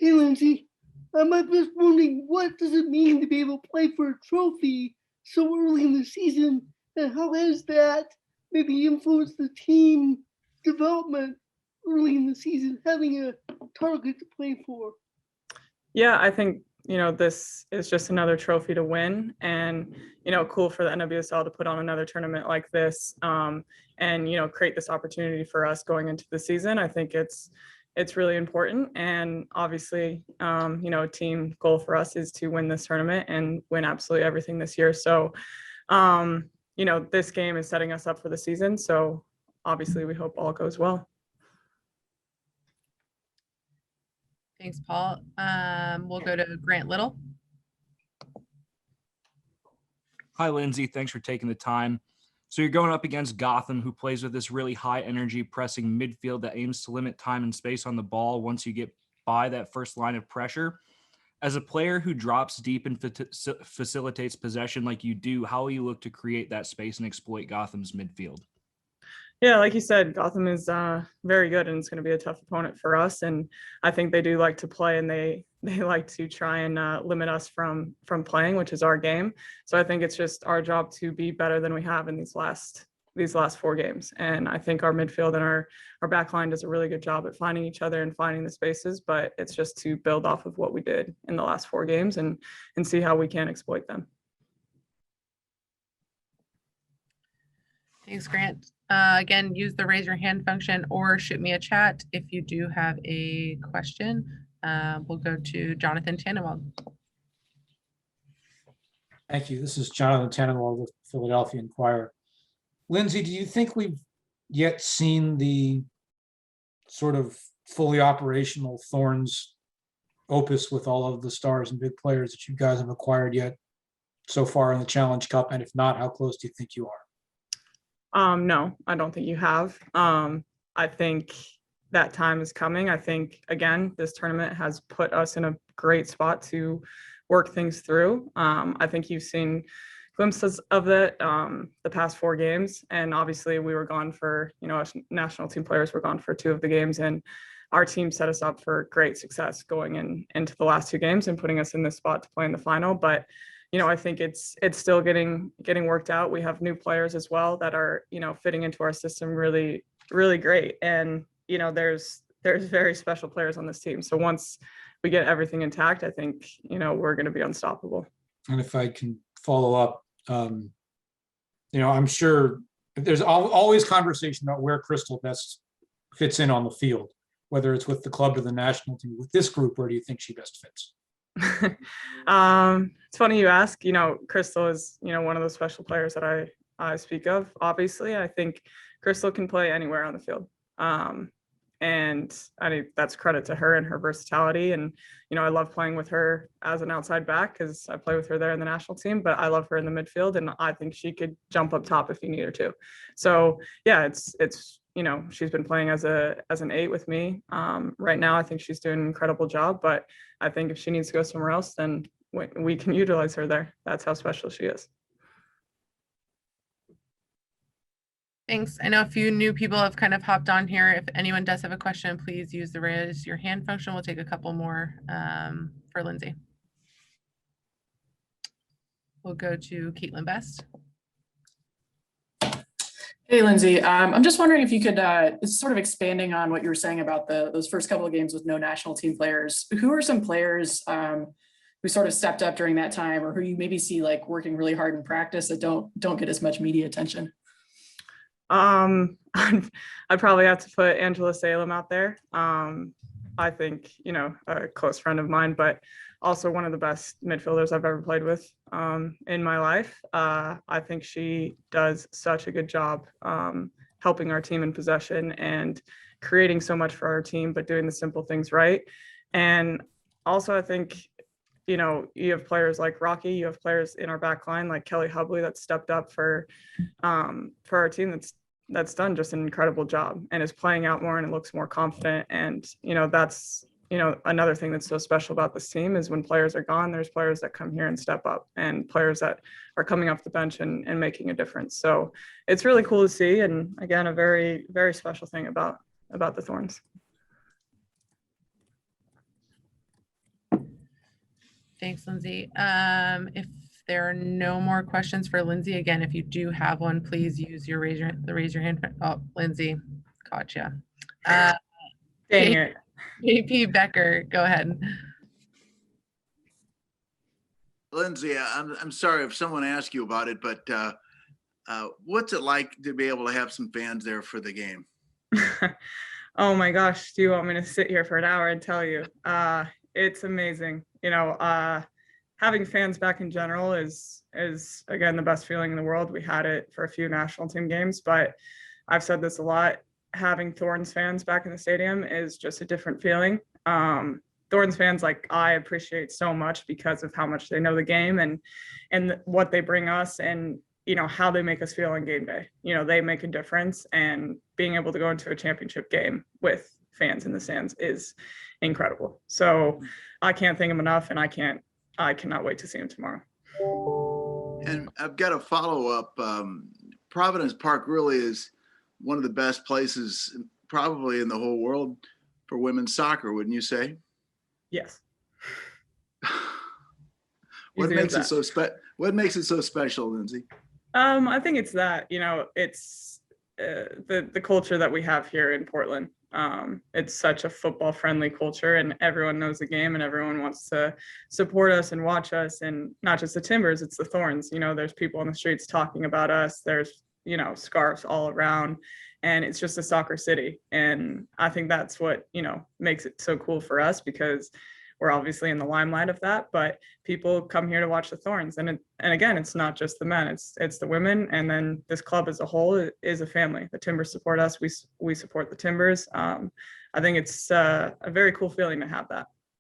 Hey, Lindsay. I'm just wondering, what does it mean to be able to play for a trophy so early in the season, and how has that maybe influenced the team development early in the season, having a target to play for? Yeah, I think, this is just another trophy to win, and, cool for the NWSL to put on another tournament like this, and, create this opportunity for us going into the season. I think it's really important. And obviously, a team goal for us is to win this tournament and win absolutely everything this year. So, this game is setting us up for the season. So obviously we hope all goes well. Thanks, Paul. We'll go to Grant Little. Hi, Lindsay. Thanks for taking the time. So you're going up against Gotham, who plays with this really high energy pressing midfield that aims to limit time and space on the ball once you get by that first line of pressure. As a player who drops deep and facilitates possession like you do, how will you look to create that space and exploit Gotham's midfield? Yeah, like you said, Gotham is very good, and it's going to be a tough opponent for us. And I think they do like to play, and they like to try and limit us from playing, which is our game. So I think it's just our job to be better than we have in these last 4 games. And I think our midfield and our back line does a really good job at finding each other and finding the spaces. But it's just to build off of what we did in the last 4 games and see how we can exploit them. Thanks, Grant. Again, use the raise your hand function or shoot me a chat if you do have a question. We'll go to Jonathan Tannenwald. Thank you. This is Jonathan Tannenwald with Philadelphia Inquirer. Lindsay, do you think we've yet seen the sort of fully operational Thorns opus with all of the stars and big players that you guys have acquired yet so far in the Challenge Cup? And if not, how close do you think you are? No, I don't think you have. I think that time is coming. I think, again, this tournament has put us in a great spot to work things through. I think you've seen glimpses of it the past 4 games. And obviously we were gone for, us national team players were gone for 2 of the games. And our team set us up for great success going into the last 2 games and putting us in this spot to play in the final. But I think it's still getting worked out. We have new players as well that are, fitting into our system really, really great. And, there's very special players on this team. So once we get everything intact, I think, we're going to be unstoppable. And if I can follow up, I'm sure there's always conversation about where Crystal best fits in on the field, whether it's with the club or the national team. With this group, where do you think she best fits? It's funny you ask. Crystal is one of those special players that I speak of. Obviously, I think Crystal can play anywhere on the field, and I think that's credit to her and her versatility. And I love playing with her as an outside back because I play with her there in the national team, but I love her in the midfield, and I think she could jump up top if you need her to. So yeah, it's she's been playing as an 8 with me. Right now, I think she's doing an incredible job, but I think if she needs to go somewhere else, then we can utilize her there. That's how special she is. Thanks. I know a few new people have kind of hopped on here. If anyone does have a question, please use the raise your hand function. We'll take a couple more for Lindsay. We'll go to Caitlin Best. Hey, Lindsay. I'm just wondering if you could, sort of expanding on what you were saying about those first couple of games with no national team players. Who are some players who sort of stepped up during that time, or who you maybe see like working really hard in practice that don't get as much media attention? I'd probably have to put Angela Salem out there. I think, a close friend of mine, but also one of the best midfielders I've ever played with in my life. I think she does such a good job helping our team in possession and creating so much for our team, but doing the simple things right. And also, I think, you have players like Rocky, you have players in our back line like Kelly Hubley that stepped up for our team that's done just an incredible job and is playing out more and it looks more confident. And, that's, another thing that's so special about this team is when players are gone, there's players that come here and step up and players that are coming off the bench and making a difference. So it's really cool to see. And again, a very, very special thing about the Thorns. Thanks, Lindsay. If there are no more questions for Lindsay, again, if you do have one, please use your raise your hand. Oh, Lindsay, caught you. Dang it. JP Becker, go ahead. Lindsay, I'm sorry if someone asked you about it, but what's it like to be able to have some fans there for the game? Oh my gosh, do you want me to sit here for an hour and tell you? It's amazing. Having fans back in general is again the best feeling in the world. We had it for a few national team games, but I've said this a lot. Having Thorns fans back in the stadium is just a different feeling. Thorns fans, like, I appreciate so much because of how much they know the game and what they bring us, and how they make us feel on game day. They make a difference, and being able to go into a championship game with fans in the stands is incredible. So I can't thank them enough, and I cannot wait to see them tomorrow. And I've got a follow-up. Providence Park really is one of the best places probably in the whole world for women's soccer, wouldn't you say? Yes. What makes it so special, Lindsay? I think it's that, it's the culture that we have here in Portland. It's such a football friendly culture, and everyone knows the game, and everyone wants to support us and watch us, and not just the Timbers, it's the Thorns. There's people on the streets talking about us. There's, scarves all around, and it's just a soccer city. And I think that's what, makes it so cool for us, because we're obviously in the limelight of that, but people come here to watch the Thorns. And again, it's not just the men, it's the women. And then this club as a whole is a family. The Timbers support us. We support the Timbers. I think it's a very cool feeling to have that.